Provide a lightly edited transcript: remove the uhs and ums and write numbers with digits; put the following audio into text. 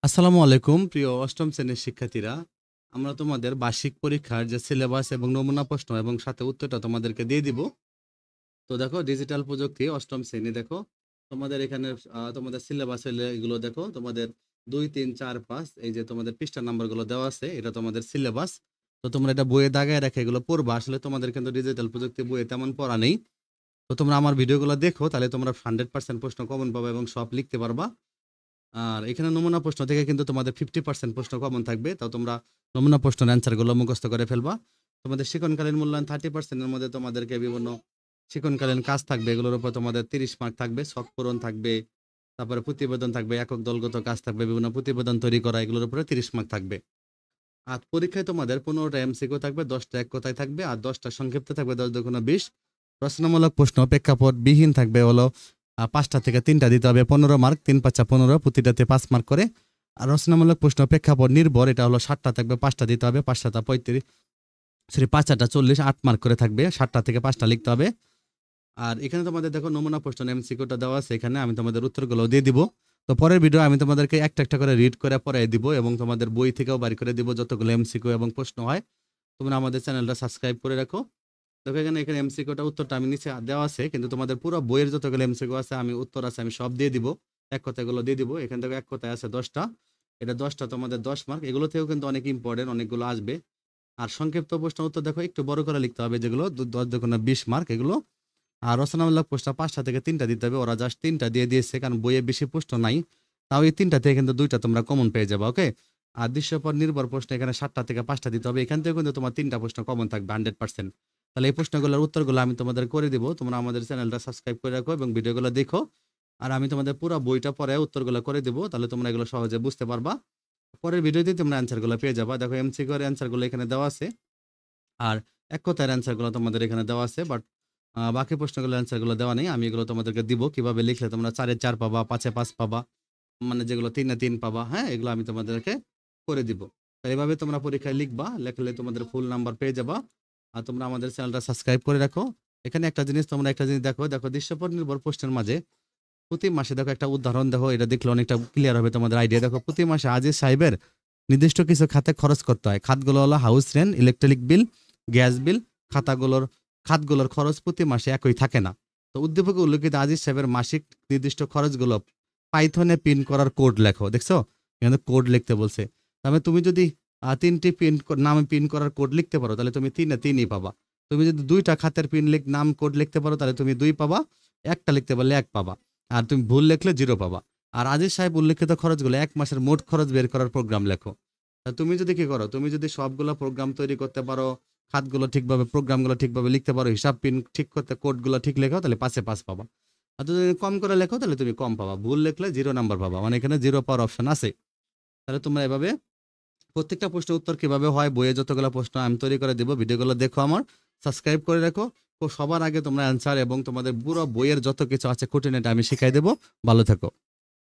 আসসালামু আলাইকুম প্রিয় অষ্টম শ্রেণীর শিক্ষার্থীরা। আমরা তোমাদের বার্ষিক পরীক্ষার যে সিলেবাস এবং নমুনা প্রশ্ন এবং সাথে উত্তরটা তোমাদেরকে দিয়ে দিব। তো দেখো, ডিজিটাল প্রযুক্তি অষ্টম শ্রেণী, দেখো তোমাদের এখানে তোমাদের সিলেবাস হলে এগুলো দেখো, তোমাদের 2, 3, 4, 5 এই যে তোমাদের পৃষ্ঠা নাম্বারগুলো দেওয়া আছে, এটা তোমাদের সিলেবাস। তো তোমরা এটা বইয়ে দাগায় রেখে এগুলো পড়বা। আসলে তোমাদের কিন্তু ডিজিটাল প্রযুক্তি বইয়ে তেমন পড়া নেই। তো তোমরা আমার ভিডিওগুলো দেখো, তাহলে তোমরা 100% প্রশ্ন কমন পাবে এবং সব লিখতে পারবা। আর এখানে নমুনা প্রশ্ন থেকে কিন্তু তোমাদের 50% প্রশ্ন কমন থাকবে। তাও তোমরা নমুনা প্রশ্নের অ্যান্সারগুলো মুখস্থ করে ফেলবা। তোমাদের শিক্ষণকালীন মূল্যায়ন 30% এর মধ্যে তোমাদেরকে বিভিন্ন শিক্ষণকালীন কাজ থাকবে, এগুলোর উপর তোমাদের 30 মার্ক থাকবে। শখ পূরণ থাকবে, তারপরে প্রতিবেদন থাকবে, একক দলগত কাজ থাকবে, বিভিন্ন প্রতিবেদন তৈরি করা, এগুলোর উপরে 30 মার্ক থাকবে। আর পরীক্ষায় তোমাদের 15টা এমসিকিউ থাকবে, 10টা এক কথায় থাকবে, আর 10টা সংক্ষিপ্ত থাকবে, 10 দুগুণে 20। রচনামূলক প্রশ্ন প্রেক্ষাপট বিহীন থাকবে হলো 5টা থেকে 3টা দিতে হবে, 15 মার্ক, 3 5 15, প্রতিটাতে 5 মার্ক করে। আর রচনামূলক প্রশ্ন প্রেক্ষাপট নির্ভর, এটা হলো 7টা থাকবে, 5টা দিতে হবে, 5 7 35, সরি 5 8 40, 8 মার্ক করে থাকবে, 7টা থেকে 5টা লিখতে হবে। আর এখানে তোমাদের দেখো নমুনা প্রশ্ন এমসিকিউটা দেওয়া আছে, এখানে আমি তোমাদের উত্তরগুলো দিয়ে দিব। তো পরের ভিডিও আমি তোমাদেরকে একটা একটা করে রিড করে পড়াই দিব এবং তোমাদের বই থেকেও বাড়ি করে দিব যতগুলো এমসিকিউ এবং প্রশ্ন হয়। তোমরা আমাদের চ্যানেলটা সাবস্ক্রাইব করে রাখো। দেখো এখানে এখানে এমসিকিউটা উত্তরটা আমি নিচে দেওয়া আছে, কিন্তু তোমাদের পুরো বইয়ের যতগুলো এমসিকিউ আছে আমি উত্তর আছে আমি সব দিয়ে দিব, এক কথাগুলো দিয়ে দিব। এখান থেকে এক কথায় আছে 10টা, এটা 10টা তোমাদের 10 মার্ক। এগুলো থেকেও কিন্তু অনেক ইম্পর্টেন্ট, অনেকগুলো আসবে। আর সংক্ষিপ্ত প্রশ্ন উত্তর দেখো একটু বড় করে লিখতে হবে, যেগুলো 10 দুগুণে 20 মার্ক এগুলো। আর রচনামূলক প্রশ্ন 5টা থেকে 3টা দিতে হবে, ওরা জাস্ট 3টা দিয়ে দিয়েছে কারণ বইয়ে বেশি প্রশ্ন নাই। তাও এই 3টা থেকে কিন্তু 2টা তোমরা কমন পেয়ে যাবে, ওকে। আর দৃশ্যপট নির্ভর প্রশ্ন এখানে 7টা থেকে 5টা দিতে হবে, এখান থেকে কিন্তু তোমার 3টা প্রশ্ন কমন থাকবে 100%। তাহলে এই প্রশ্নগুলোর উত্তরগুলো আমি তোমাদের করে দিব, তোমরা আমাদের চ্যানেলটা সাবস্ক্রাইব করে রাখো এবং ভিডিওগুলো দেখো। আর আমি তোমাদের পুরো বইটা পরে উত্তরগুলো করে দিব, তাহলে তোমরা এগুলো সহজে বুঝতে পারবা। পরের ভিডিওতে তোমরা অ্যান্সারগুলো পেয়ে যাবা। দেখো এমসিকিউ এর অ্যান্সারগুলো এখানে দেওয়া আছে, আর এক কথার অ্যান্সারগুলো তোমাদের এখানে দেওয়া আছে, বাট বাকি প্রশ্নগুলোর অ্যান্সারগুলো দেওয়া নেই। আমি এগুলো তোমাদেরকে দিব, কিভাবে লিখলে তোমরা 4-এ 4 পাবা, 5-এ 5 পাবা, মানে যেগুলো 3-এ 3 পাবা, হ্যাঁ, এগুলো আমি তোমাদেরকে করে দিব। তো এভাবে তোমরা পরীক্ষায় লিখবা, লেখলে তোমাদের ফুল নাম্বার পেয়ে যাবা। আর তোমরা আমাদের চ্যানেলটা সাবস্ক্রাইব করে রাখো। এখানে তোমরা একটা জিনিস দেখো, দেখো দৃশ্যপট নির্ভর প্রশ্নের মাঝে প্রতি মাসে দেখো একটা উদাহরণ, দেখো এটা দেখলে অনেকটা ক্লিয়ার হবে তোমাদের আইডিয়া। দেখো প্রতি মাসে আজিজ সাহেবের নির্দিষ্ট কিছু খাতে খরচ করতে হয়। খাতগুলো হলো house rent, electric bill, gas bill. খাতগুলোর খরচ প্রতি মাসে একই থাকে না। তো উদ্দীপকে উল্লেখিত আজিজ সাহেবের মাসিক নির্দিষ্ট খরচগুলো পাইথনে পিন করার কোড লেখো। দেখছো এখানে কোড লিখতে বলছে। তবে তুমি যদি 3টি নামে পিন করার কোড লিখতে পারো তাহলে তুমি 3-এ 3ই পাবা। তুমি যদি 2টা খাতের নাম কোড লিখতে পারো তাহলে তুমি 2 পাবা, একটা লিখতে পারলে 1 পাবা, আর তুমি ভুল লিখলে 0 পাবা। আর আজিজ সাহেব উল্লেখিত খরচগুলো 1 মাসের মোট খরচ বের করার প্রোগ্রাম লেখো। তা তুমি যদি কি করো, তুমি যদি সবগুলো প্রোগ্রাম তৈরি করতে পারো, খাতগুলো ঠিকভাবে প্রোগ্রামগুলো ঠিকভাবে লিখতে পারো, হিসাব পিন ঠিক করতে কোডগুলো ঠিক লেখো, তাহলে 5-এ 5 পাবা। আর যদি কম করে লেখো তাহলে তুমি কম পাবা, ভুল লিখলে 0 নাম্বার পাবা, মানে এখানে 0 পাওয়ার অপশন আছে। তাহলে তোমরা এভাবে প্রত্যেকটা প্রশ্নের উত্তর কিভাবে হয় বইয়ে যতগুলো প্রশ্ন আমি তৈরি করে দেবো, ভিডিওগুলো দেখো, আমার সাবস্ক্রাইব করে রাখো। তো সবার আগে তোমরা অ্যান্সার এবং তোমাদের পুরো বইয়ের যত কিছু আছে খুঁটিনাটি আমি শিখাই দেবো। ভালো থেকো।